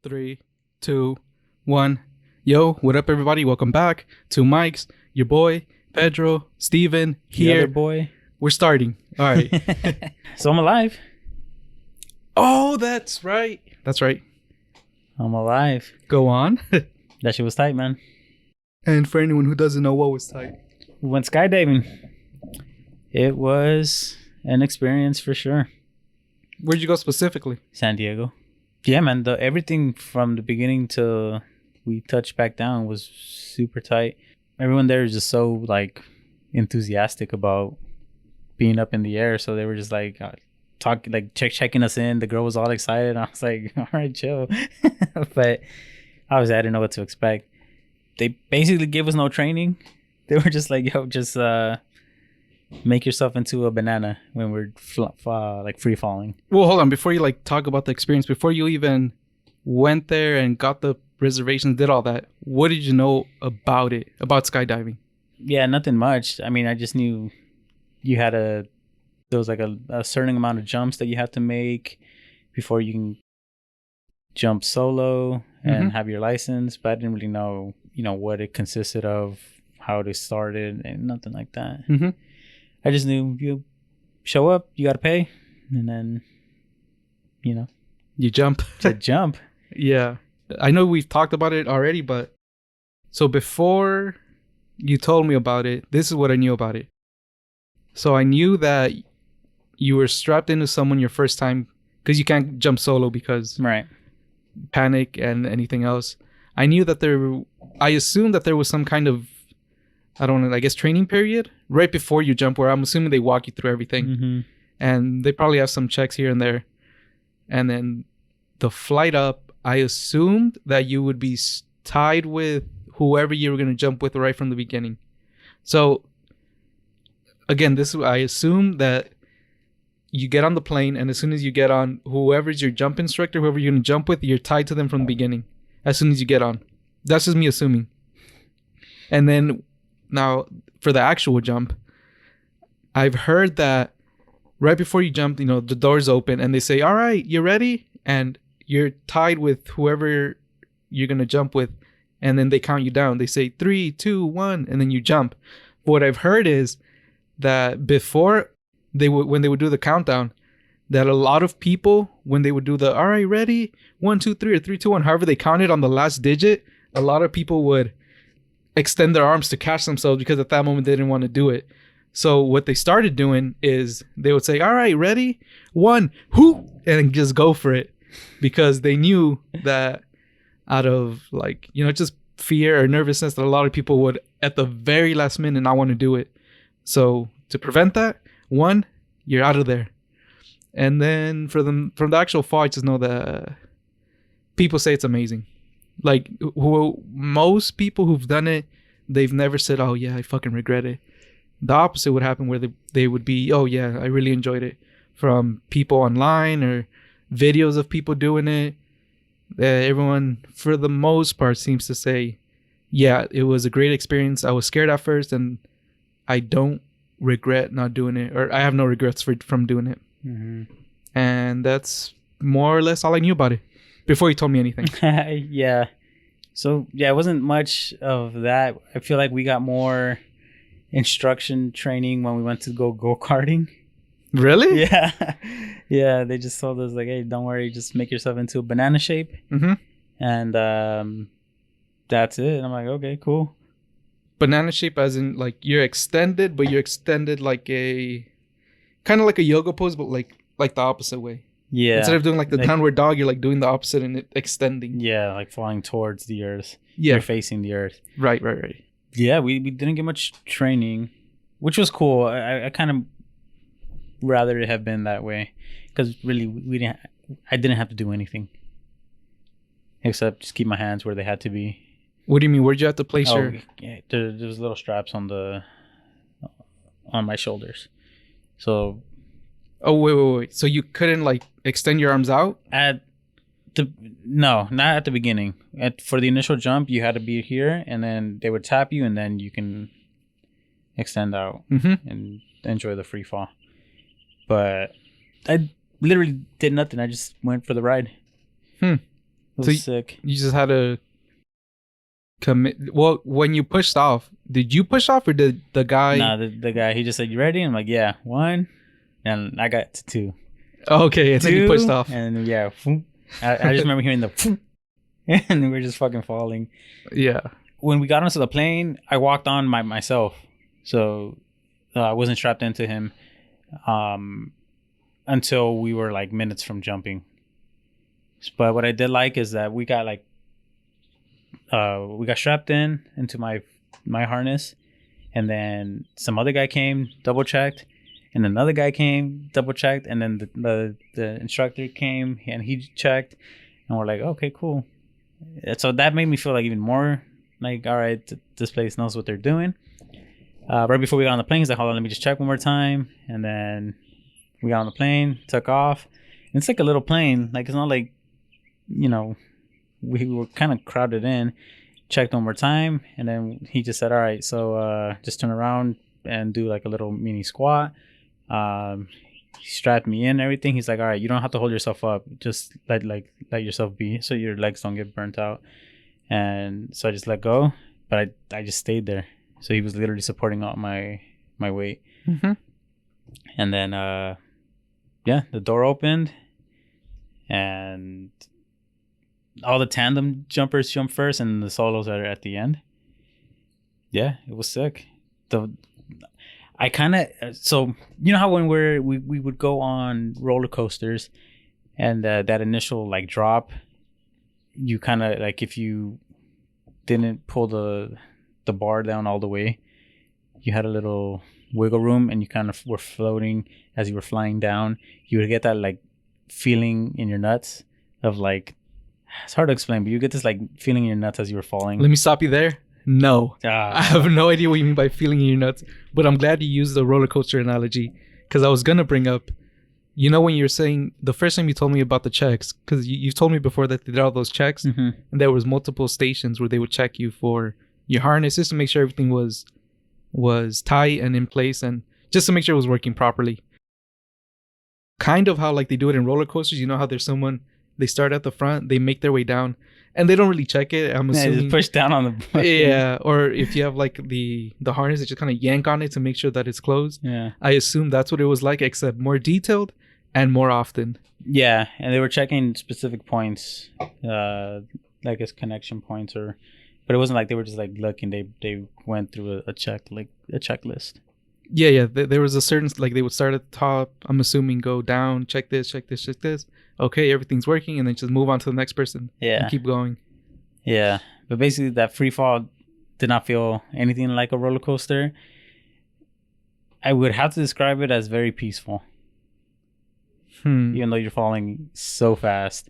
3, 2, 1. Yo, what up, everybody? Welcome back to Mike's, your boy, Pedro, Steven, here. The other boy. We're starting. All right. So I'm alive. Oh, that's right. That's right. I'm alive. Go on. That shit was tight, man. And for anyone who doesn't know, what was tight? We went skydiving. It was an experience for sure. Where'd you go specifically? San Diego. Yeah, man. Everything from the beginning to we touched back down was super tight. Everyone there is just so like enthusiastic about being up in the air. So they were just like checking us in. The girl was all excited. I was like, all right, chill. But obviously I didn't know what to expect. They basically gave us no training. They were just like, yo, just make yourself into a banana when we're free falling. Well, hold on. Before you talk about the experience, before you even went there and got the reservations, did all that, what did you know about it, about skydiving? Yeah, nothing much. I mean, I just knew there was like a certain amount of jumps that you have to make before you can jump solo and have your license, but I didn't really know, what it consisted of, how it started, and nothing like that. I just knew you show up, you got to pay, and then, you jump. To jump. Yeah. I know we've talked about it already, but so before you told me about it, this is what I knew about it. So I knew that you were strapped into someone your first time because you can't jump solo because right. Panic and anything else. I knew that I assumed that there was some kind of, I don't know, I guess training period right before you jump where I'm assuming they walk you through everything. And they probably have some checks here and there. And then the flight up, I assumed that you would be tied with whoever you were going to jump with right from the beginning. So again, I assume that you get on the plane, and as soon as you get on, whoever's your jump instructor, whoever you're going to jump with, you're tied to them from the beginning as soon as you get on. That's just me assuming. And then now for the actual jump, I've heard that right before you jump, the doors open and they say, all right, you ready? And you're tied with whoever you're going to jump with. And then they count you down. They say 3, 2, 1, and then you jump. But what I've heard is that before when they would do the countdown, that a lot of people, when they would do the, all right, ready, 1, 2, 3, or 3, 2, 1, however they counted on the last digit, a lot of people would extend their arms to catch themselves because at that moment they didn't want to do it. So what they started doing is they would say, all right, ready, 1, whoo, and just go for it, because they knew that out of just fear or nervousness that a lot of people would at the very last minute not want to do it. So to prevent that, 1, you're out of there. And then from the actual fall, I just know that people say it's amazing. Most people who've done it, they've never said, oh yeah, I fucking regret it. The opposite would happen, where they would be, oh yeah, I really enjoyed it. From people online or videos of people doing it, everyone for the most part seems to say, yeah, it was a great experience. I was scared at first, and I don't regret not doing it, or I have no regrets from doing it. And that's more or less all I knew about it before you told me anything. Yeah. So yeah, it wasn't much of that. I feel like we got more instruction training when we went to go karting. Really? Yeah. Yeah, they just told us hey, don't worry, just make yourself into a banana shape. And that's it. And I'm like, okay, cool. Banana shape as in you're extended, but you're extended like a kind of like a yoga pose, but like the opposite way. Yeah. Instead of doing the downward dog, you're doing the opposite and extending. Yeah, like flying towards the earth. Yeah. You're facing the earth. Right. Yeah, we didn't get much training, which was cool. I kind of rather it have been that way, because really I didn't have to do anything except just keep my hands where they had to be. What do you mean? Where'd you have to place your? Yeah, there's little straps on my shoulders. So. Oh wait! So you couldn't extend your arms out? No, not at the beginning. For the initial jump, you had to be here, and then they would tap you, and then you can extend out and enjoy the free fall. But I literally did nothing. I just went for the ride. was sick. You just had to commit. Well, when you pushed off, did you push off or did the guy? Nah, the guy, he just said, "You ready?" I'm like, "Yeah, 1." And I got to 2. Okay, and then you pushed off. And yeah, I just remember hearing the and we were just fucking falling. Yeah. When we got onto the plane, I walked on myself. So I wasn't strapped into him until we were like minutes from jumping. But what I did like is that we got strapped into my harness, and then some other guy came, double checked, and another guy came, double checked, and then the instructor came and he checked, and we're like, okay, cool. So that made me feel like even more like, all right, this place knows what they're doing. Right before we got on the plane, he's like, hold on, let me just check one more time. And then we got on the plane, took off. And it's like a little plane. Like, it's not like, you know, we were kind of crowded in. Checked one more time. And then he just said, all right, so just turn around and do like a little mini squat. He strapped me in and everything. He's like, all right, you don't have to hold yourself up. Just let yourself be so your legs don't get burnt out. And so I just let go. But I just stayed there. So he was literally supporting all my weight. Mm-hmm. And then, the door opened. And all the tandem jumpers jump first. And the solos are at the end. Yeah, it was sick. I kind of... So, you know how when we would go on roller coasters. And that initial, like, drop. You kind of, like, if you didn't pull the bar down all the way, you had a little wiggle room and you kind of were floating as you were flying down. You would get that like feeling in your nuts of like, it's hard to explain, but you get this like feeling in your nuts as you were falling. Let me stop you there. No, I have no idea what you mean by feeling in your nuts, but I'm glad you used the roller coaster analogy, because I was gonna bring up, you know, when you're saying the first time you told me about the checks, because you've told me before that they did all those checks, Mm-hmm. and there was multiple stations where they would check you for your harness just to make sure everything was tight and in place, and just to make sure it was working properly. Kind of how like they do it in roller coasters. You know how there's someone, they start at the front, they make their way down, and they don't really check it. I'm assuming just push down on the button. Yeah, or if you have like the harness, they just kind of yank on it to make sure that it's closed. Yeah, I assume that's what it was like, except more detailed and more often. Yeah, and they were checking specific points, like as connection points, but it wasn't like they were just like looking. They went through a checklist. Yeah. There was a certain, like, they would start at the top. I'm assuming go down, check this. Okay, everything's working, and then just move on to the next person. Yeah, and keep going. Yeah, but basically that free fall did not feel anything like a roller coaster. I would have to describe it as very peaceful. Even though you're falling so fast,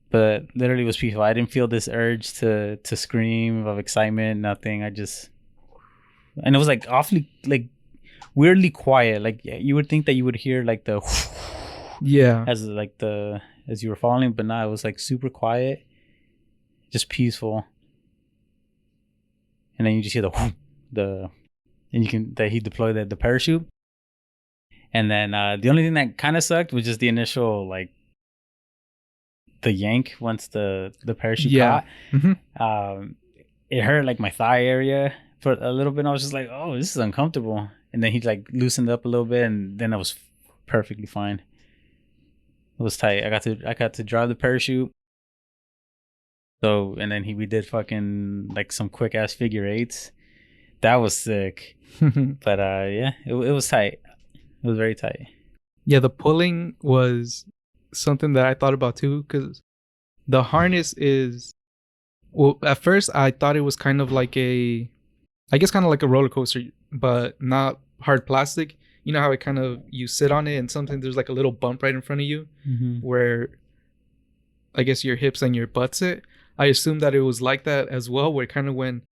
but literally it was peaceful. I didn't feel this urge to scream of excitement, nothing. And it was like awfully, like weirdly quiet. Like you would think that you would hear like the as you were falling, but no, it was like super quiet, just peaceful. And then you just hear and he deployed the parachute. And then the only thing that kind of sucked was just the initial, like, the yank once the parachute caught. Mm-hmm. It hurt, like, my thigh area for a little bit. And I was just like, oh, this is uncomfortable. And then he, like, loosened up a little bit, and then I was perfectly fine. It was tight. I got to drive the parachute. So, and then we did fucking, like, some quick-ass figure eights. That was sick. But, yeah, it was tight. It was very tight. Yeah, the pulling was something that I thought about too, because the harness is, well, at first I thought it was kind of like a roller coaster, but not hard plastic. You know how it kind of, you sit on it and sometimes there's like a little bump right in front of you, where I guess your hips and your butt sit. I assumed that it was like that as well, where it kind of went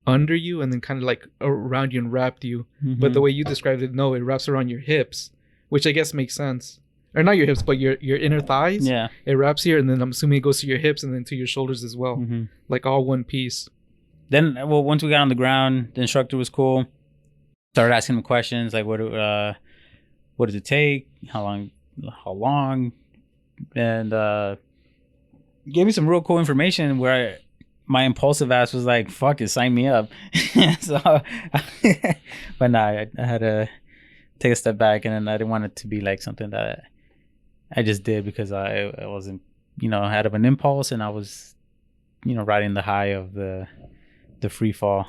under you and then kind of like around you and wrapped you. But the way you described it, no, it wraps around your hips, which I guess makes sense. Or not your hips, but your inner thighs. Yeah, it wraps here, and then I'm assuming it goes to your hips and then to your shoulders as well, like all one piece. Then, well, once we got on the ground, the instructor was cool. Started asking him questions like, what does it take? How long? And gave me some real cool information where my impulsive ass was like, fuck it, sign me up. So, but nah, I had to take a step back, and then I didn't want it to be like something that I just did because I wasn't, out of an impulse, and I was, riding the high of the free fall.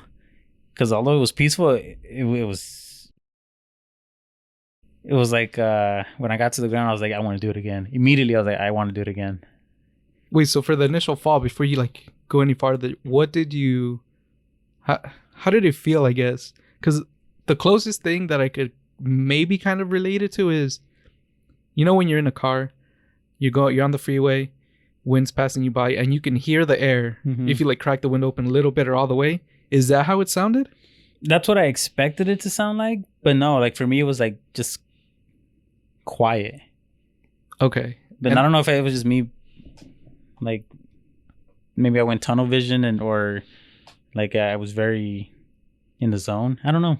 Because although it was peaceful, it was like when I got to the ground, I was like, I want to do it again. Immediately, I was like, I want to do it again. Wait, so for the initial fall, before you like go any farther, what did you? How did it feel? I guess because the closest thing that I could maybe kind of relate it to is, when you're in a car, you're on the freeway, wind's passing you by, and you can hear the air. Mm-hmm. If you like crack the window open a little bit or all the way, is that how it sounded? That's what I expected it to sound like, but no, like for me, it was like just quiet. Okay, but I don't know if it was just me. Like maybe I went tunnel vision or like I was very in the zone. I don't know,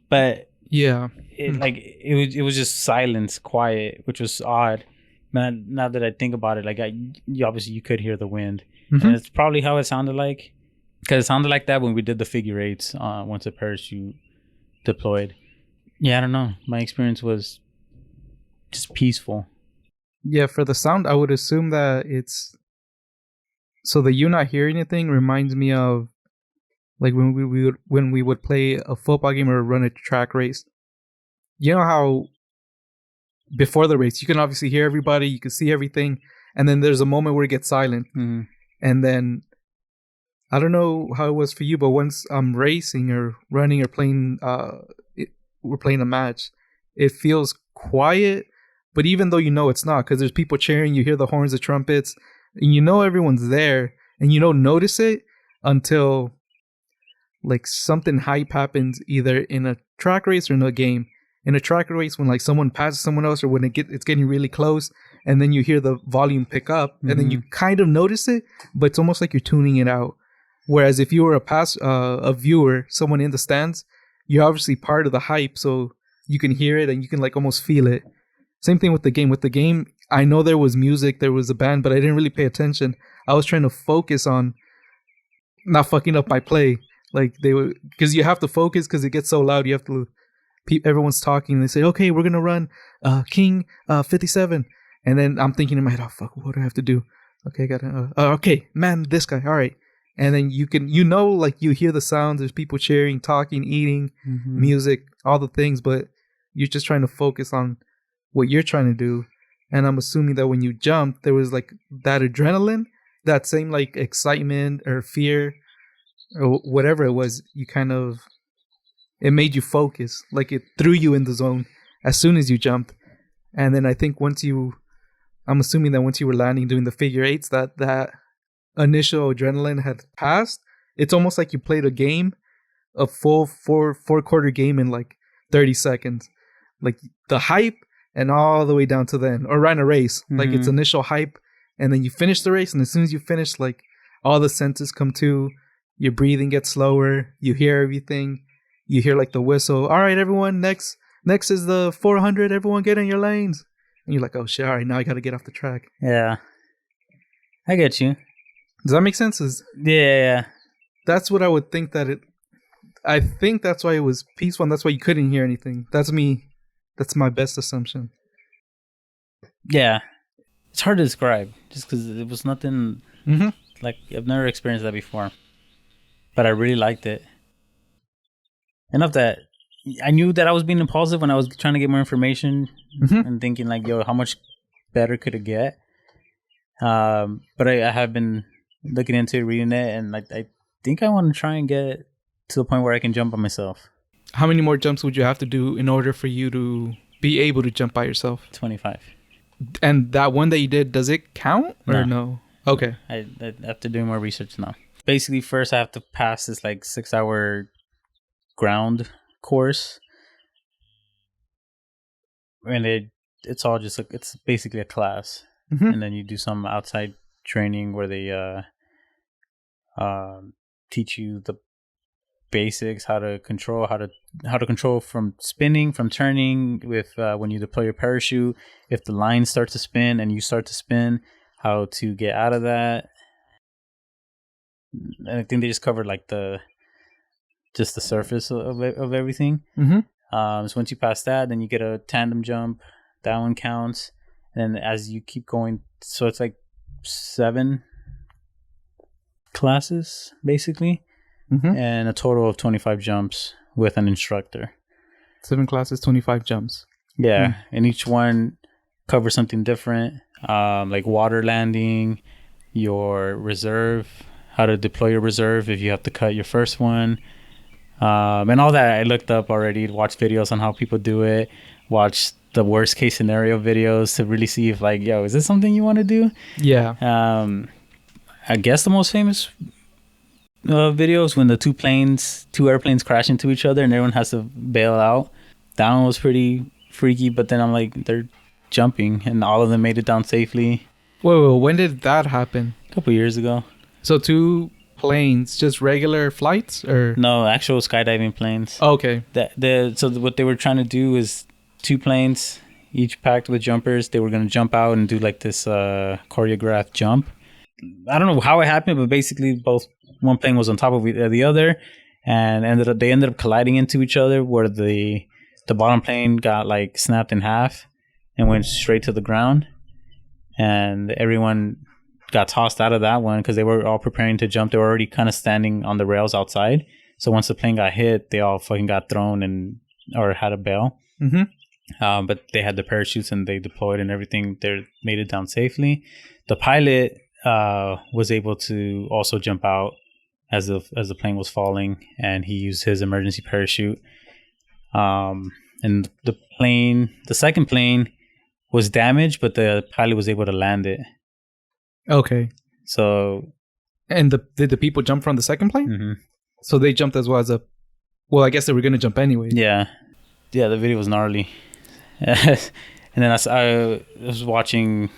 but yeah, it was just silence, quiet, which was odd. Man, now that I think about it, like obviously you could hear the wind, mm-hmm. and it's probably how it sounded like, because it sounded like that when we did the figure eights once the parachute deployed. Yeah, I don't know. My experience was just peaceful. Yeah, for the sound, I would assume that it's... So the you not hearing anything reminds me of like when we would play a football game or run a track race. You know how before the race, you can obviously hear everybody, you can see everything, and then there's a moment where it gets silent. Mm-hmm. And then, I don't know how it was for you, but once I'm racing or running or playing, we're playing a match, it feels quiet. But even though it's not, because there's people cheering, you hear the horns, the trumpets, and everyone's there, and you don't notice it until like something hype happens either in a track race or in a game. In a track race, when like someone passes someone else, or when it's getting really close, and then you hear the volume pick up, mm-hmm. and then you kind of notice it, but it's almost like you're tuning it out. Whereas if you were a viewer, someone in the stands, you're obviously part of the hype, so you can hear it and you can like almost feel it. Same thing with the game. With the game, I know there was music, there was a band, but I didn't really pay attention. I was trying to focus on not fucking up my play. Like because you have to focus because it gets so loud. You have to, everyone's talking and they say, okay, we're going to run King 57. And then I'm thinking in my head, oh, fuck, what do I have to do? Okay, okay, man, this guy. All right. And then you can, like you hear the sounds. There's people cheering, talking, eating, mm-hmm. music, all the things, but you're just trying to focus on what you're trying to do. And I'm assuming that when you jumped, there was like that adrenaline, that same like excitement or fear or whatever it was. It made you focus, like it threw you in the zone as soon as you jumped. And then I think I'm assuming that once you were landing doing the figure eights, that initial adrenaline had passed. It's almost like you played a game, a full four-quarter game in like 30 seconds. Like the hype and all the way down to then, or ran a race. Mm-hmm. Like it's initial hype, and then you finish the race, and as soon as you finish, like all the senses come to, your breathing gets slower, you hear everything, you hear like the whistle. All right, everyone, next is the 400. Everyone get in your lanes, and you're like, oh shit! All right, now I got to get off the track. Yeah, I get you. Does that make sense? Yeah. That's what I would think I think that's why it was peaceful, and that's why you couldn't hear anything. That's me. That's my best assumption. Yeah. It's hard to describe just because it was nothing mm-hmm. like I've never experienced that before. But I really liked it. Enough that I knew that I was being impulsive when I was trying to get more information mm-hmm. and thinking like, yo, how much better could it get? But I have been looking into it, reading it, and like I think I want to try and get to the point where I can jump by myself. How many more jumps would you have to do in order for you to be able to jump by yourself? 25. And that one that you did, does it count or no? Okay. I have to do more research now. Basically, first I have to pass this like 6-hour ground course. And it's all just like, it's basically a class. Mm-hmm. And then you do some outside training where they teach you the basics, how to control from spinning, from turning, with when you deploy your parachute, if the line starts to spin and you start to spin, how to get out of that. And I think they just covered like the surface of everything. Mm-hmm. So once you pass that, then you get a tandem jump. That one counts. And as you keep going, so it's like 7 classes basically, and a total of 25 jumps with an instructor. 7 classes, 25 jumps. Yeah, and each one covers something different, like water landing, your reserve, how to deploy your reserve if you have to cut your first one, and all that. I looked up already, watched videos on how people do it, watched the worst case scenario videos to really see if like, yo, is this something you want to do? Yeah. I guess the most famous videos when the two airplanes crash into each other and everyone has to bail out. That one was pretty freaky, but then I'm like, they're jumping and all of them made it down safely. Whoa, when did that happen? A couple years ago. So 2 planes, just regular flights, or no, actual skydiving planes. Oh, okay. So what they were trying to do is 2 planes, each packed with jumpers. They were going to jump out and do like this choreographed jump. I don't know how it happened, but basically one plane was on top of the other, and they ended up colliding into each other, where the bottom plane got like snapped in half and went straight to the ground, and everyone got tossed out of that one because they were all preparing to jump. They were already kind of standing on the rails outside, so once the plane got hit, they all fucking got thrown or had a bail. But they had the parachutes and they deployed and everything. They made it down safely. The pilot was able to also jump out as the plane was falling, and he used his emergency parachute. And the second plane was damaged, but the pilot was able to land it. Okay. So, and did the people jump from the second plane? Mm-hmm. So they jumped as well as well, I guess they were going to jump anyway. Yeah, the video was gnarly. And then I was watching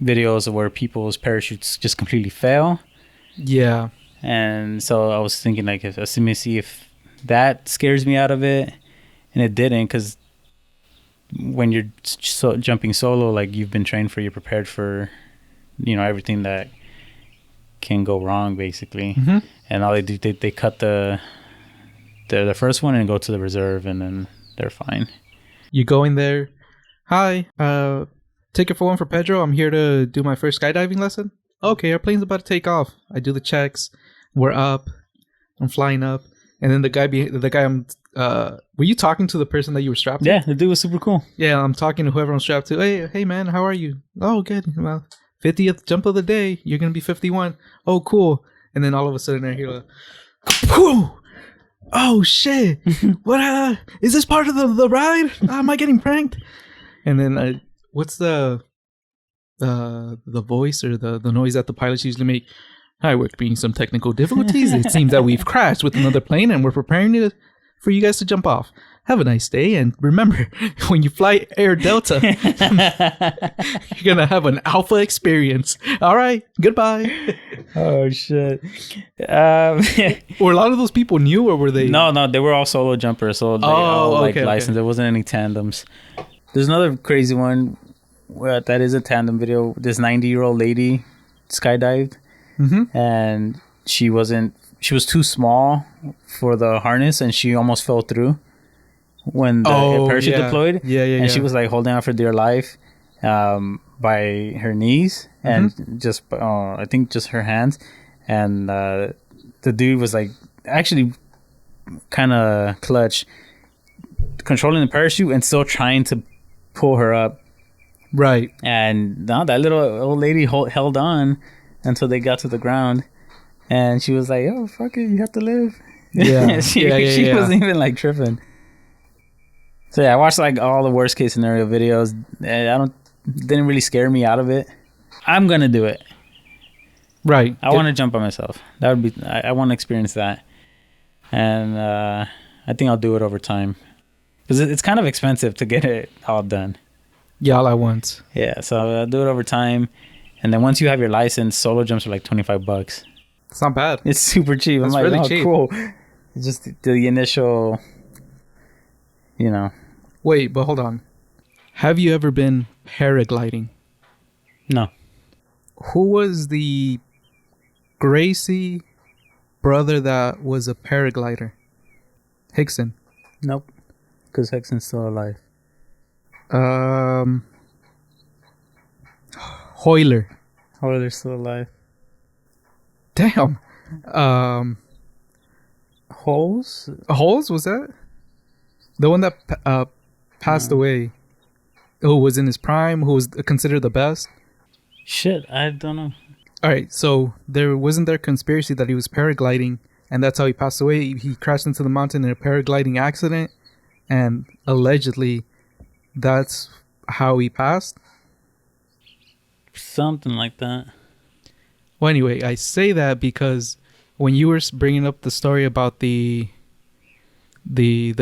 videos of where people's parachutes just completely fail. Yeah. And so I was thinking, like, let me see if that scares me out of it. And it didn't, because when you're jumping solo, like, you've been trained you're prepared for, everything that can go wrong, basically. Mm-hmm. And all they do, they cut the first one and go to the reserve, and then they're fine. You go in there. Hi, ticket for one for Pedro. I'm here to do my first skydiving lesson. Okay, our plane's about to take off. I do the checks. We're up. I'm flying up. And then the guy I'm were you talking to the person that you were strapped to? Yeah, the dude was super cool. Yeah, I'm talking to whoever I'm strapped to. Hey man, how are you? Oh, good. Well, 50th jump of the day. You're going to be 51. Oh, cool. And then all of a sudden I hear like, whoo! Oh shit! What? Is this part of the ride? Am I getting pranked? And then what's the voice or the noise that the pilots usually make? Hi, we're experiencing some technical difficulties. It seems that we've crashed with another plane, and we're preparing for you guys to jump off. Have a nice day, and remember, when you fly Air Delta, you're gonna have an alpha experience. All right, goodbye. Oh shit! Were a lot of those people new, or were they? No, they were all solo jumpers, so they all licensed. Okay. There wasn't any tandems. There's another crazy one that is a tandem video. This 90-year-old lady skydived, and she was too small for the harness, and she almost fell through when the parachute deployed. And she was like holding on for dear life by her knees and just I think just her hands. And the dude was like actually kind of clutch, controlling the parachute and still trying to pull her up. Right. And now that little old lady held on until they got to the ground. And she was like, "Oh, fuck it, you have to live." Yeah. she wasn't even like tripping. So yeah, I watched like all the worst case scenario videos. And didn't really scare me out of it. I'm gonna do it. Right. I want to jump by myself. That would be. I want to experience that. And I think I'll do it over time, because it's kind of expensive to get it all done. Yeah, all at once. Yeah, so I'll do it over time, and then once you have your license, solo jumps are like $25. It's not bad. It's super cheap. That's I'm like, really cheap. Cool. It's just the initial, Wait, but hold on. Have you ever been paragliding? No. Who was the Gracie brother that was a paraglider? Hickson. Nope. Because Hickson's still alive. Hoyler. Hoyler's still alive. Damn. Holes? Holes, was that? The one that passed away. Who was in his prime, who was considered the best? Shit, I don't know. Alright, so there wasn't there conspiracy that he was paragliding and that's how he passed away. He crashed into the mountain in a paragliding accident and allegedly that's how he passed. Something like that. Well, anyway, I say that because when you were bringing up the story about the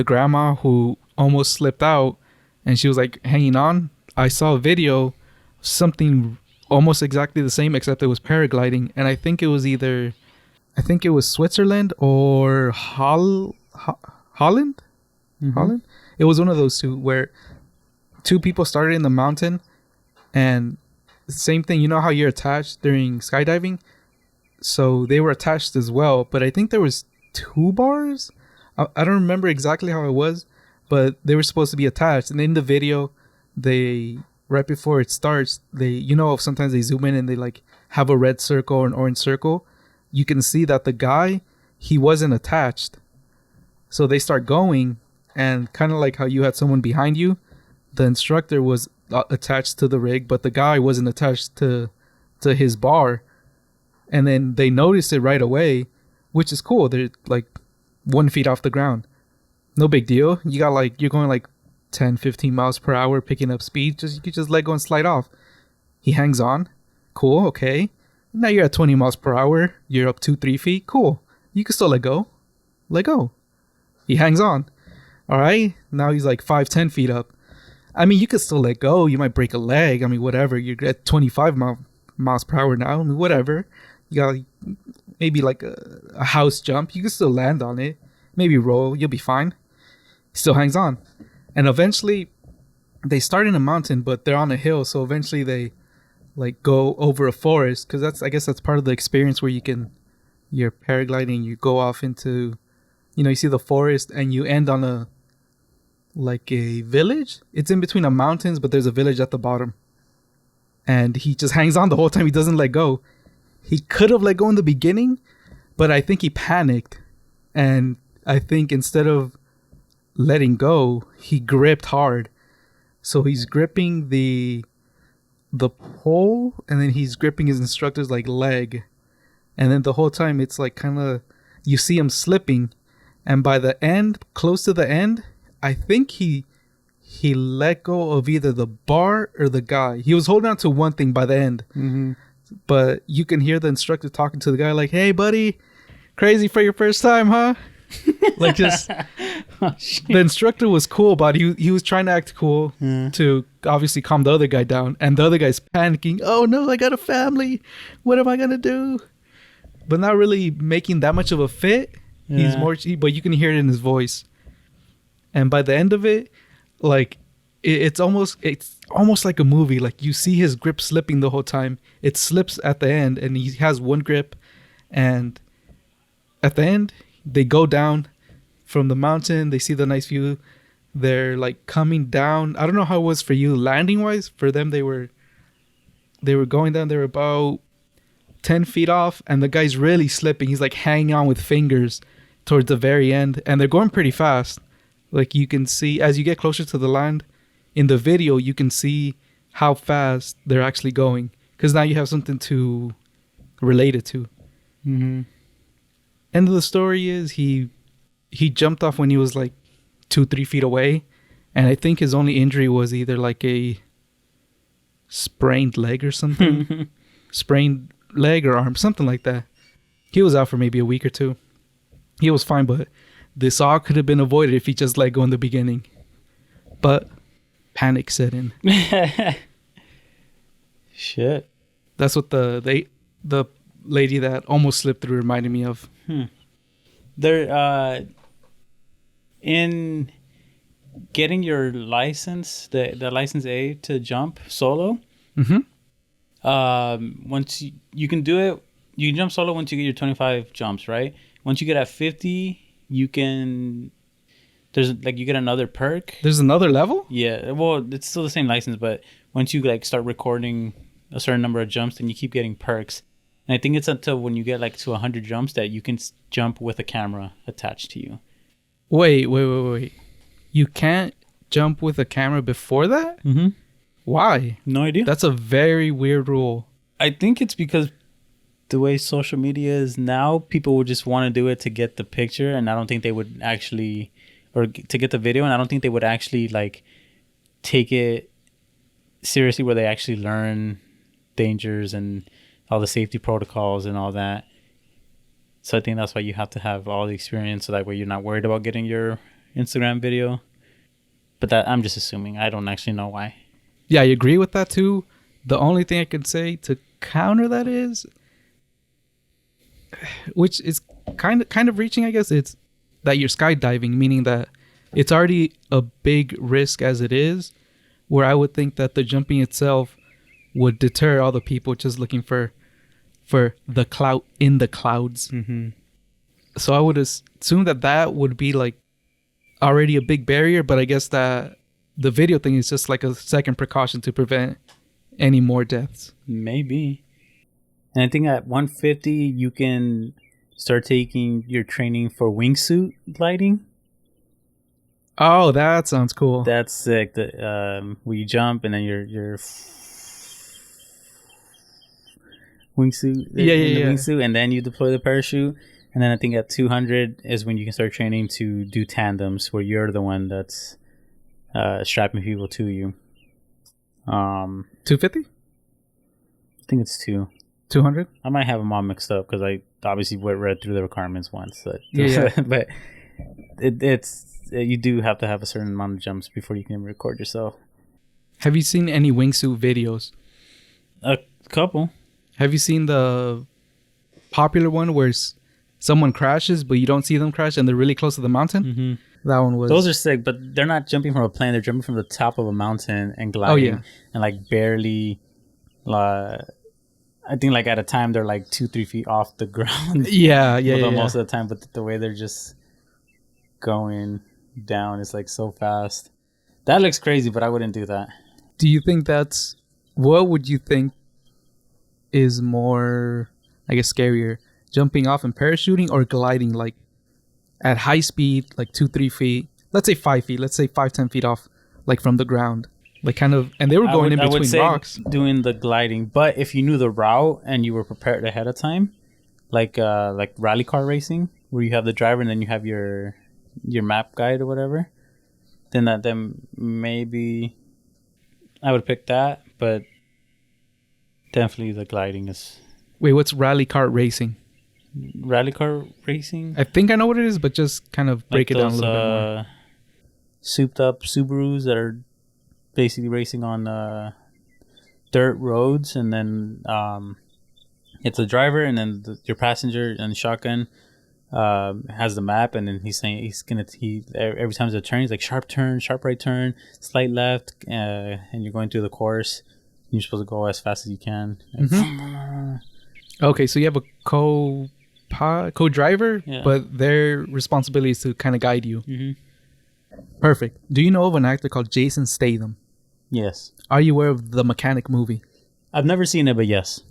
grandma who almost slipped out and she was like hanging on, I saw a video, something almost exactly the same except it was paragliding, and I think it was Switzerland or Holland. Mm-hmm. Holland. It was one of those two where two people started in the mountain, and same thing. You know how you're attached during skydiving, so they were attached as well. But I think there was 2 bars. I don't remember exactly how it was, but they were supposed to be attached. And in the video, they right before it starts, sometimes they zoom in and they like have a red circle or an orange circle. You can see that the guy, he wasn't attached. So they start going, and kind of like how you had someone behind you, the instructor was attached to the rig, but the guy wasn't attached to his bar. And then they noticed it right away, which is cool. They're like 1 feet off the ground. No big deal. You're going like 10, 15 miles per hour, picking up speed. You could just let go and slide off. He hangs on. Cool. Okay. Now you're at 20 miles per hour. You're up 2, 3 feet. Cool. You can still let go. Let go. He hangs on. All right. Now he's like 5, 10 feet up. I mean, you could still let go. You might break a leg. I mean, whatever. You're at 25 miles per hour now. I mean, whatever. You got maybe like a house jump. You can still land on it. Maybe roll. You'll be fine. He still hangs on. And eventually, they start in a mountain, but they're on a hill. So eventually they like go over a forest, because I guess that's part of the experience where you're paragliding. You go off into, you see the forest and you end on a village. It's in between the mountains, but there's a village at the bottom. And he just hangs on the whole time. He doesn't let go. He could have let go in the beginning, but I think he panicked. And I think instead of letting go, he gripped hard. So he's gripping the pole, and then he's gripping his instructor's leg. And then the whole time it's like kind of, you see him slipping. And by the end, close to the end, I think he let go of either the bar or the guy. He was holding on to one thing by the end. Mm-hmm. But you can hear the instructor talking to the guy like, "Hey, buddy, crazy for your first time, huh?" Like just the instructor was cool, but he was trying to act cool to obviously calm the other guy down. And the other guy's panicking. "Oh no, I got a family. What am I gonna do?" But not really making that much of a fit. Yeah. He's more, but you can hear it in his voice. And by the end of it, like it's almost like a movie. Like you see his grip slipping the whole time. It slips at the end, and he has one grip, and at the end they go down from the mountain. They see the nice view. They're like coming down. I don't know how it was for you landing wise. For them, they were going down. They were about 10 feet off, and the guy's really slipping. He's like hanging on with fingers towards the very end, and they're going pretty fast. Like you can see as you get closer to the land in the video, you can see how fast they're actually going, because now you have something to relate it to. Mm-hmm. End of the story is he jumped off when he was like 2, 3 feet away, and I think his only injury was either like a sprained leg or something. Sprained leg or arm, something like that. He was out for maybe a week or 2. He was fine, but this all could have been avoided if he just let go in the beginning. But panic set in. Shit. That's what the lady that almost slipped through reminded me of. There, in getting your license, the license A to jump solo, mm-hmm. Once you can do it, you can jump solo once you get your 25 jumps, right? Once you get at 50, you can. There's like you get another perk. There's another level? Yeah, well, it's still the same license, but once you like start recording a certain number of jumps, then you keep getting perks. And I think it's until when you get like to 100 jumps that you can jump with a camera attached to you. Wait. You can't jump with a camera before that? Mm-hmm. Why? No idea. That's a very weird rule. I think it's because the way social media is now, people would just want to do it to get the picture, and I don't think they would actually, or to get the video, and I don't think they would actually like take it seriously where they actually learn dangers and all the safety protocols and all that. So I think that's why you have to have all the experience, so that way you're not worried about getting your Instagram video. But that I'm just assuming. I don't actually know why. Yeah, I agree with that too. The only thing I could say to counter that is, which is kind of reaching, I guess, it's that you're skydiving, meaning that it's already a big risk as it is, where I would think that the jumping itself would deter all the people just looking for the clout in the clouds. Mm-hmm. So I would assume that would be like already a big barrier, but I guess that the video thing is just like a second precaution to prevent any more deaths. Maybe. And I think at 150 you can start taking your training for wingsuit gliding. Oh, that sounds cool. That's sick. Where you jump and then your wingsuit. Yeah. Wingsuit, and then you deploy the parachute. And then I think at 200 is when you can start training to do tandems, where you're the one that's strapping people to you. 250? I think it's 200? I might have them all mixed up because I obviously read through the requirements once. So Yeah. But it's you do have to have a certain amount of jumps before you can record yourself. Have you seen any wingsuit videos? A couple. Have you seen the popular one where someone crashes, but you don't see them crash and they're really close to the mountain? Mm-hmm. That one was... Those are sick, but they're not jumping from a plane. They're jumping from the top of a mountain and gliding. Oh, yeah. And like barely... I think like at a time they're like 2-3 feet off the ground. Yeah. Most of the time, but the way they're just going down is like so fast. That looks crazy, but I wouldn't do that. Do you think that's... What would you think is more, I guess, scarier? Jumping off and parachuting or gliding like at high speed, like 2-3 feet? Let's say 5 feet. Let's say 5-10 feet off, like from the ground. Like kind of... And they were going in between rocks. Doing the gliding. But if you knew the route and you were prepared ahead of time, like rally car racing, where you have the driver and then you have your map guide or whatever, then maybe I would pick that. But definitely the gliding is... Wait, what's rally car racing? Rally car racing? I think I know what it is, but just kind of break it down a little bit more. Souped up Subarus that are basically racing on dirt roads, and then it's a driver, and then your passenger and shotgun has the map, and then he's saying he every time there's a turn, he's like sharp turn, sharp right turn, slight left, and you're going through the course. You're supposed to go as fast as you can. Mm-hmm. Okay, so you have a co-driver, yeah, but their responsibility is to kind of guide you. Mm-hmm. Perfect. Do you know of an actor called Jason Statham? Yes. Are you aware of the Mechanic movie? I've never seen it, but yes.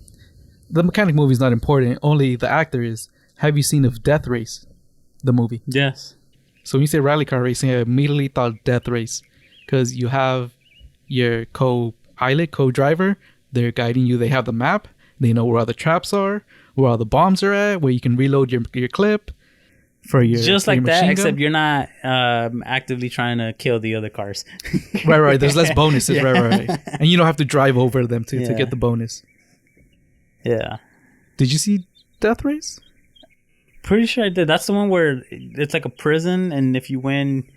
The Mechanic movie is not important. Only the actor is. Have you seen of Death Race, the movie? Yes. So when you say rally car racing, I immediately thought Death Race, because you have your co-pilot, co-driver. They're guiding you. They have the map. They know where all the traps are, where all the bombs are at, where you can reload your clip for your just for like your that, machine except gun. you're not actively trying to kill the other cars. Right. There's less bonuses. Yeah. Right. And you don't have to drive over them to get the bonus. Yeah. Did you see Death Race? Pretty sure I did. That's the one where it's like a prison, and if you win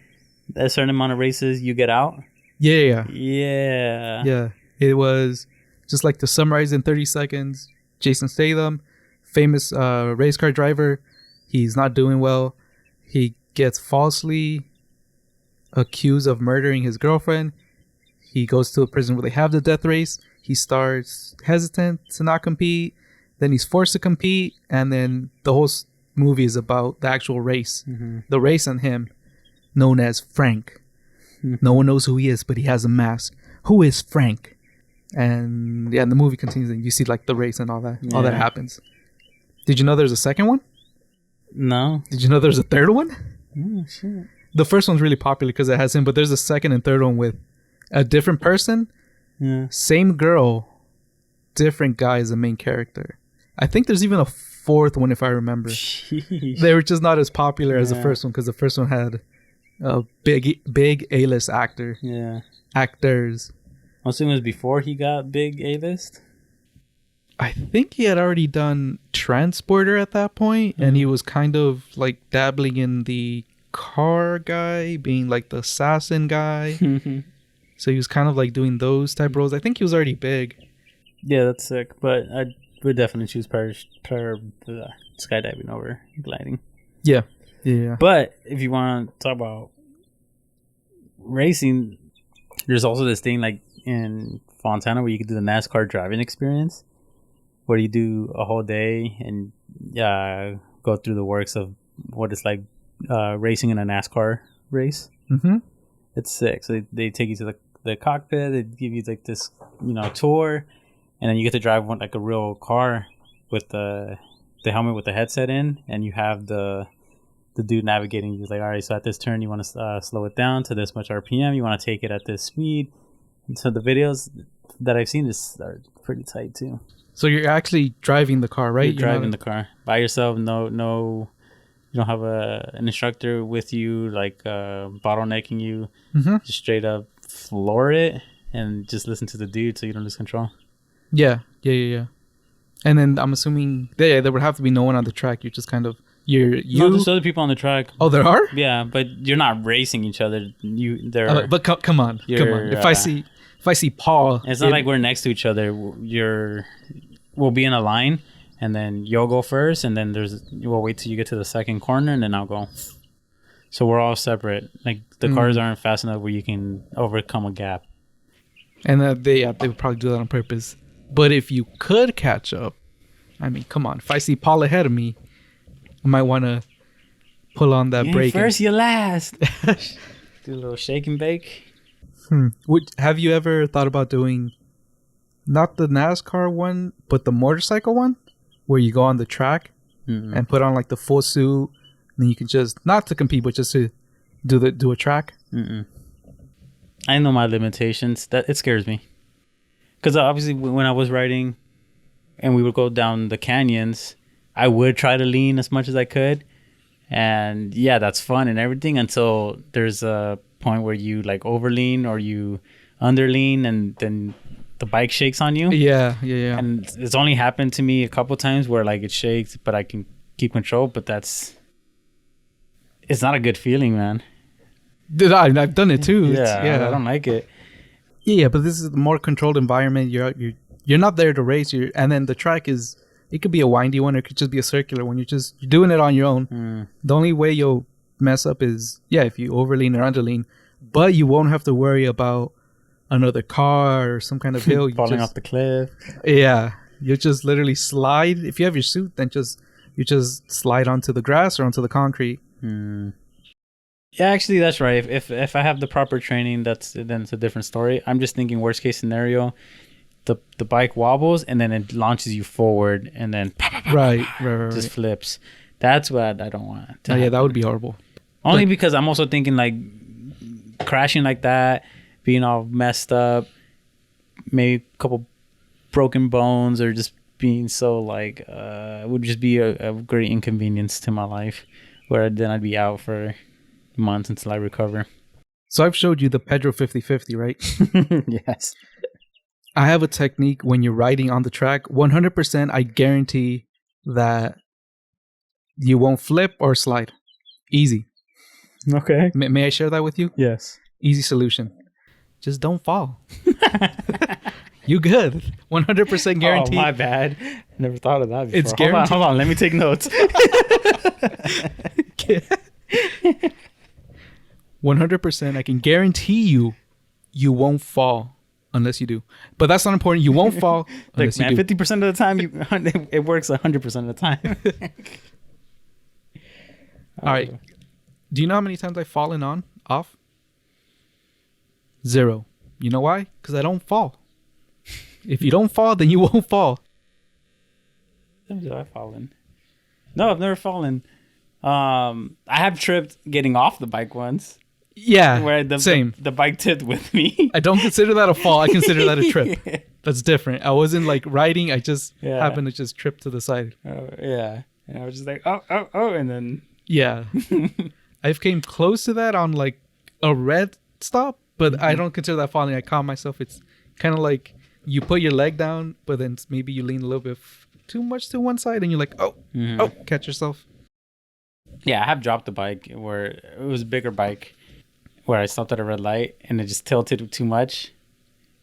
a certain amount of races, you get out. Yeah. Yeah. It was, just like to summarize in 30 seconds, Jason Statham, famous race car driver. He's not doing well. He gets falsely accused of murdering his girlfriend. He goes to a prison where they have the death race. he starts hesitant to not compete. Then he's forced to compete. And then the whole movie is about the actual race. The race and him, known as Frank. No one knows who he is, but he has a mask. Who is Frank? And yeah, and the movie continues, and you see like the race and all that. All that happens. Did you know there's a second one? No. Did you know there's a third one? Oh, shit. The first one's really popular because it has him, but there's a second and third one with a different person. Yeah. Same girl, different guy as the main character. I think there's even a fourth one if I remember. Jeez. They were just not as popular as the first one because the first one had a big A-list actor. Yeah. Actors. I'm assuming it was before he got big A-list. I think he had already done Transporter at that point, and he was kind of like dabbling in the car guy, being like the assassin guy. So he was kind of like doing those type roles. I think he was already big. Yeah, that's sick. But I would definitely choose skydiving over gliding. Yeah. Yeah. But if you want to talk about racing, there's also this thing like in Fontana where you can do the NASCAR driving experience, where you do a whole day and go through the works of what it's like racing in a NASCAR race. It's sick. So they take you to the cockpit. They give you like this, tour, and then you get to drive one like a real car with the helmet with the headset in, and you have the dude navigating you. Like, all right, so at this turn you want to slow it down to this much RPM. You want to take it at this speed. And so the videos that I've seen are pretty tight too. So you're actually driving the car, right? You're driving the car by yourself. No, you don't have an instructor with you, like bottlenecking you. Just straight up floor it and just listen to the dude so you don't lose control. Yeah. And then I'm assuming there would have to be no one on the track. You're just kind of No, there's other people on the track. Oh, there are? Yeah, but you're not racing each other. But come on. If I see Paul, it's not like we're next to each other. We'll be in a line, and then you'll go first, and then we'll wait till you get to the second corner, and then I'll go. So we're all separate. Like the cars aren't fast enough where you can overcome a gap. And they would probably do that on purpose. But if you could catch up, I mean, come on. If I see Paul ahead of me, I might want to pull on that brake. First, you last. Do a little shake and bake. Have you ever thought about doing not the NASCAR one, but the motorcycle one, where you go on the track and put on like the full suit, and then you can just not to compete, but just to do a track? I know my limitations. That it scares me, because obviously when I was riding, and we would go down the canyons, I would try to lean as much as I could, and yeah, that's fun and everything until there's a point where you like overlean or you underlean, and then the bike shakes on you. Yeah. And it's only happened to me a couple times where like it shakes, but I can keep control. But it's not a good feeling, man. I've done it too. Yeah, I don't like it. Yeah, but this is a more controlled environment. You're not there to race. And then the track is. It could be a windy one, or it could just be a circular one. You're doing it on your own. The only way you'll mess up is, if you overlean or underlean. But you won't have to worry about another car or some kind of hill. Falling off the cliff. Yeah. You just literally slide. If you have your suit, then you just slide onto the grass or onto the concrete. Yeah, actually, that's right. If I have the proper training, then it's a different story. I'm just thinking worst case scenario. The bike wobbles and then it launches you forward and then right. just flips. That's what I don't want. That would be horrible. Only because I'm also thinking like crashing like that, being all messed up, maybe a couple broken bones, or just being so like would just be a great inconvenience to my life, where then I'd be out for months until I recover. So I've showed you the Pedro 50/50, right? Yes. I have a technique when you're riding on the track. 100% I guarantee that you won't flip or slide. Easy. Okay. May I share that with you? Yes. Easy solution. Just don't fall. You good. 100% guarantee. Oh, my bad. Never thought of that before. It's guaranteed. Hold on. Let me take notes. 100% I can guarantee you won't fall. unless you do. But that's not important. You won't fall Like, unless man, you do. 50% of the time, it works 100% of the time. All right. Do you know how many times I've fallen off? 0. You know why? Because I don't fall. If you don't fall, then you won't fall. Times have I fallen? No, I've never fallen. I have tripped getting off the bike once. Yeah, Where same. The bike tipped with me. I don't consider that a fall. I consider that a trip. That's different. I wasn't like riding. I just happened to just trip to the side. Yeah. And I was just like, oh, and then... Yeah. I've came close to that on like a red stop, but I don't consider that falling. I caught myself. It's kind of like you put your leg down, but then maybe you lean a little bit too much to one side and you're like, oh, catch yourself. Yeah, I have dropped the bike where it was a bigger bike where I stopped at a red light and it just tilted too much.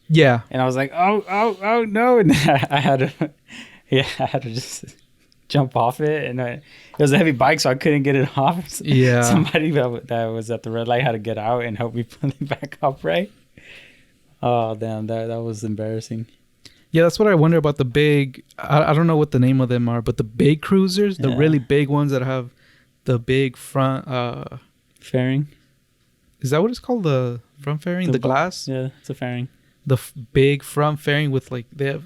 Yeah. And I was like, oh no. And I had to just jump off it. And it was a heavy bike, so I couldn't get it off. Yeah. Somebody that was at the red light had to get out and help me put it back upright. Oh, damn. That was embarrassing. Yeah, that's what I wonder about the big, I don't know what the name of them are, but the big cruisers, the really big ones that have the big front... fairing? Is that what it's called? The front fairing? The glass? Yeah, it's a fairing. The big front fairing with like, they have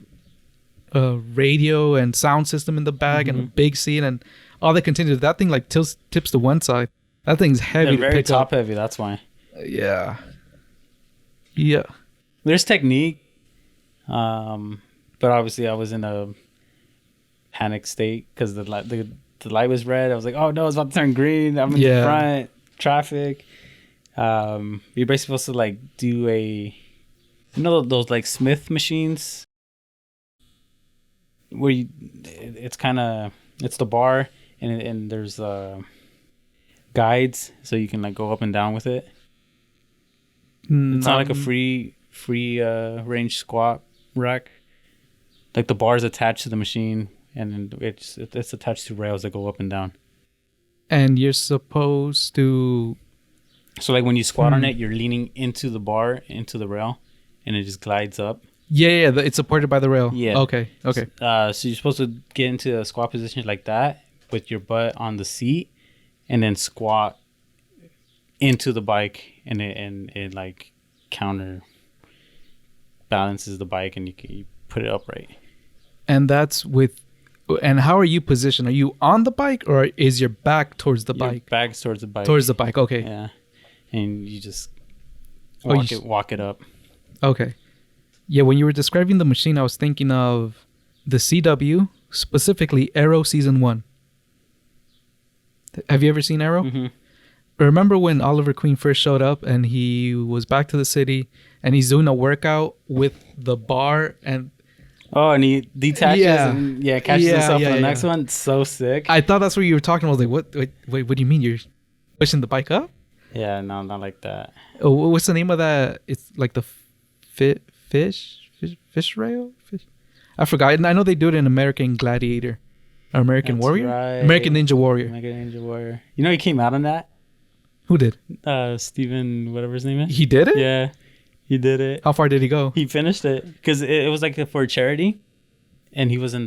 a radio and sound system in the back and a big seat and all that continues. That thing like tips to one side. That thing's heavy to pick top up. heavy, that's why. Yeah. Yeah. There's technique. But obviously I was in a panic state because the light was red. I was like, oh no, it's about to turn green. I'm in the front, traffic. You're basically supposed to like do those like Smith machines where it's the bar and there's guides so you can like go up and down with it. It's not like a free range squat rack. Like the bar is attached to the machine and it's attached to rails that go up and down. And you're supposed to... So like when you squat on it, you're leaning into the bar, into the rail, and it just glides up. Yeah, it's supported by the rail. Yeah. Okay. So you're supposed to get into a squat position like that with your butt on the seat, and then squat into the bike, and it like counter balances the bike, and you put it upright. And that's with... And how are you positioned? Are you on the bike or is your back towards the bike? Back's towards the bike. Towards the bike, okay. Yeah. And you just walk it up. Okay. Yeah, when you were describing the machine, I was thinking of the CW, specifically Arrow Season 1. Have you ever seen Arrow? Mm-hmm. Remember when Oliver Queen first showed up and he was back to the city and he's doing a workout with the bar and... Oh, and he detaches and catches himself on the next one. It's so sick. I thought that's what you were talking about. I was like, wait, what do you mean? You're pushing the bike up? Yeah, no, not like that. Oh, what's the name of that? It's like the fish rail? I forgot. I know they do it in American Gladiator. Or American Warrior? Right. American Ninja Warrior. American Ninja Warrior. You know he came out on that? Who did? Steven, whatever his name is. He did it? Yeah. He did it. How far did he go? He finished it because it was like for a charity, and he was I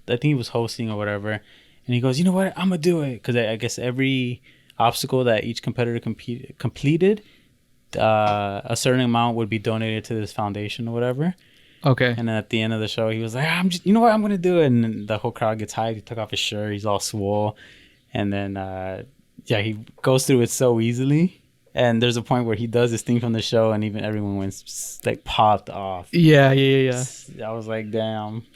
think he was hosting or whatever, and he goes, you know what, I'm gonna do it because I guess every obstacle that each competitor completed, a certain amount would be donated to this foundation or whatever. Okay. And then at the end of the show, he was like, you know what, I'm gonna do it, and then the whole crowd gets hyped. He took off his shirt, he's all swole, and then he goes through it so easily. And there's a point where he does this thing from the show, and even everyone went like popped off. Yeah. I was like, damn.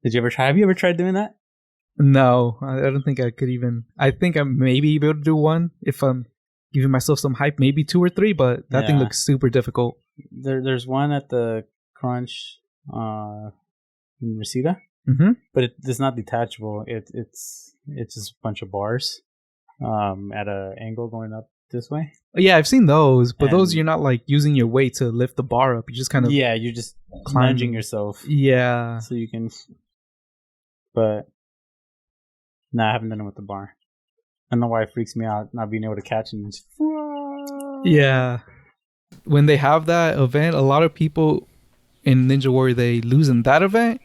Have you ever tried doing that? No, I don't think I could even. I think I maybe able to do one if I'm giving myself some hype, maybe 2 or 3. But that thing looks super difficult. There's one at the Crunch in Reseda, but it's not detachable. It's just a bunch of bars at an angle going up this way. Yeah, I've seen those, but those you're not like using your weight to lift the bar up. You just kind of you're just plunging yourself. Yeah, so you can. But no, I haven't done it with the bar. I don't know why it freaks me out not being able to catch it. Yeah, when they have that event, a lot of people in Ninja Warrior, they lose in that event.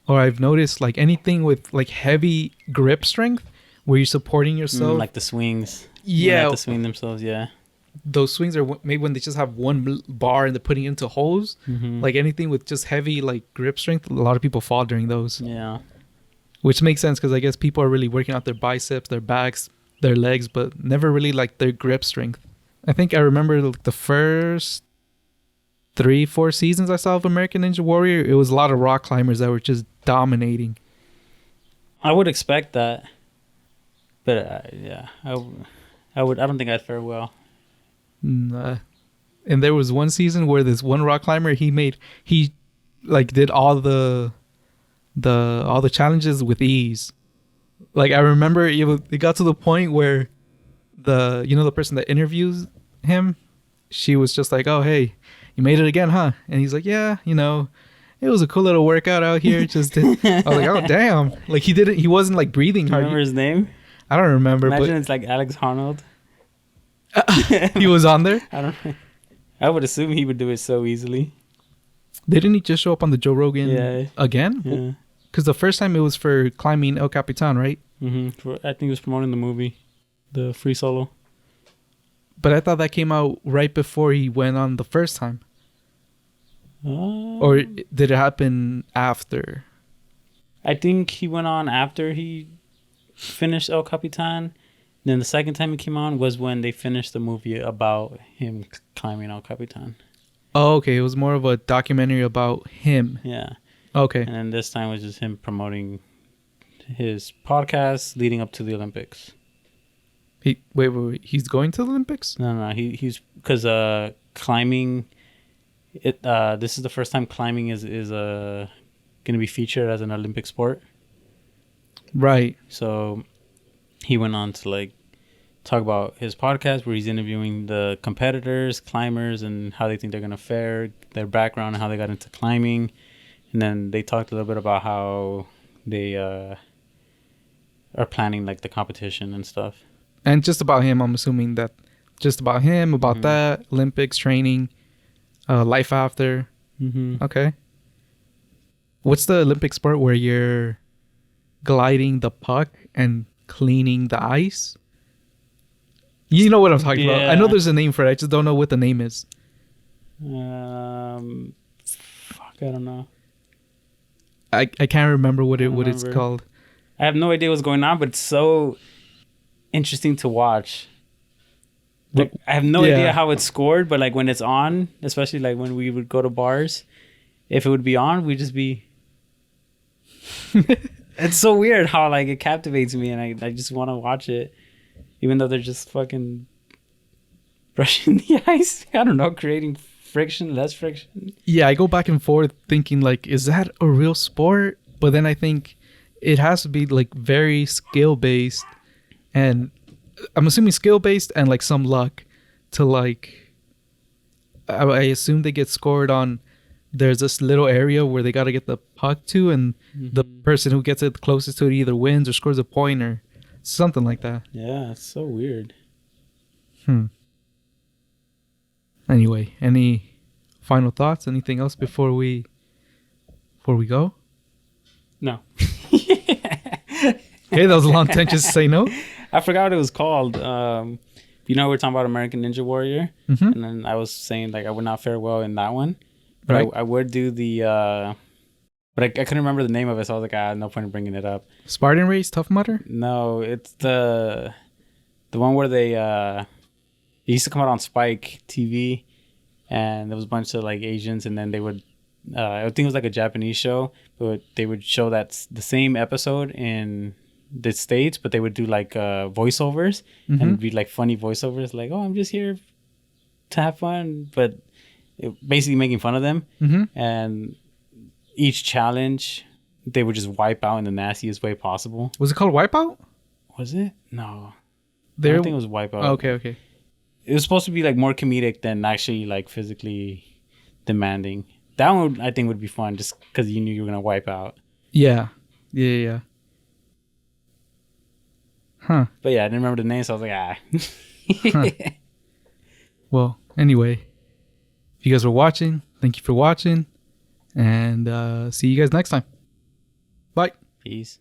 Or I've noticed like anything with like heavy grip strength where you're supporting yourself. Like the swings. Yeah. They have to swing themselves, yeah. Those swings are maybe when they just have one bar and they're putting it into holes. Mm-hmm. Like anything with just heavy like grip strength, a lot of people fall during those. Yeah. Which makes sense because I guess people are really working out their biceps, their backs, their legs, but never really like their grip strength. I think I remember like, the first 3-4 seasons I saw of American Ninja Warrior, it was a lot of rock climbers that were just dominating. I would expect that. But yeah, I don't think I'd fare well. And there was one season where this one rock climber he like did all the challenges with ease. Like I remember it got to the point where the person that interviews him, she was just like, "Oh hey, you made it again, huh?" And he's like, "Yeah, it was a cool little workout out here." I was like, "Oh damn!" Like he wasn't like breathing hard. Remember his name? I don't remember. Imagine it's like Alex Honnold. He was on there. I would assume he would do it so easily. Didn't he just show up on the Joe Rogan again? Yeah. Because the first time it was for climbing El Capitan, right? Mm-hmm. I think he was promoting the movie, the free solo. But I thought that came out right before he went on the first time. Or did it happen after? I think he went on after he finished El Capitan. Then the second time he came on was when they finished the movie about him climbing El Capitan. Oh, okay. It was more of a documentary about him. Yeah. Okay. And then this time was just him promoting his podcast leading up to the Olympics. Wait. He's going to the Olympics? No. He's because climbing. This is the first time climbing is going to be featured as an Olympic sport. Right. So he went on to like talk about his podcast where he's interviewing the competitors, climbers, and how they think they're going to fare, their background, and how they got into climbing. And then they talked a little bit about how they are planning like the competition and stuff. And just about him, I'm assuming that just about him, about that, Olympics, training, life after. Mm-hmm. Okay. What's the Olympic sport where you're gliding the puck and cleaning the ice? You know what I'm talking about. I know there's a name for it. I just don't know what the name is. I don't know. I can't remember what it's called. I have no idea what's going on, but it's so interesting to watch. Like, I have no idea how it's scored, but like when it's on, especially like when we would go to bars, if it would be on, we'd just be. It's so weird how like it captivates me, and I just want to watch it, even though they're just fucking brushing the ice. I don't know, creating friction, less friction. Yeah, I go back and forth thinking like, is that a real sport? But then I think it has to be like very skill based, and I'm assuming skill based and like some luck to like. I assume they get scored on. There's this little area where they got to get the puck to, and the person who gets it closest to it either wins or scores a point or something like that. Yeah, it's so weird. Anyway, any final thoughts? Anything else before we go? No. Okay, that was a long time just to say no. I forgot what it was called. We're talking about American Ninja Warrior, and then I was saying like I would not fare well in that one. But right. I would do the, but I couldn't remember the name of it, so I was like, no point in bringing it up. Spartan Race, Tough Mudder? No, it's the one where they, it used to come out on Spike TV, and there was a bunch of like Asians, and then they would, I think it was like a Japanese show, but they would show that the same episode in the States, but they would do like voiceovers, and it'd be like funny voiceovers, like, oh, I'm just here to have fun, but basically making fun of them. And each challenge they would just wipe out in the nastiest way possible. Was it called Wipeout? Was it? No, I don't think it was Wipeout. Okay. It was supposed to be like more comedic than actually like physically demanding. That one I think would be fun just because you knew you were gonna wipe out. Yeah. Huh. But yeah, I didn't remember the name, so I was like, Well, anyway, If you guys were watching, thank you for watching. And see you guys next time. Bye. Peace.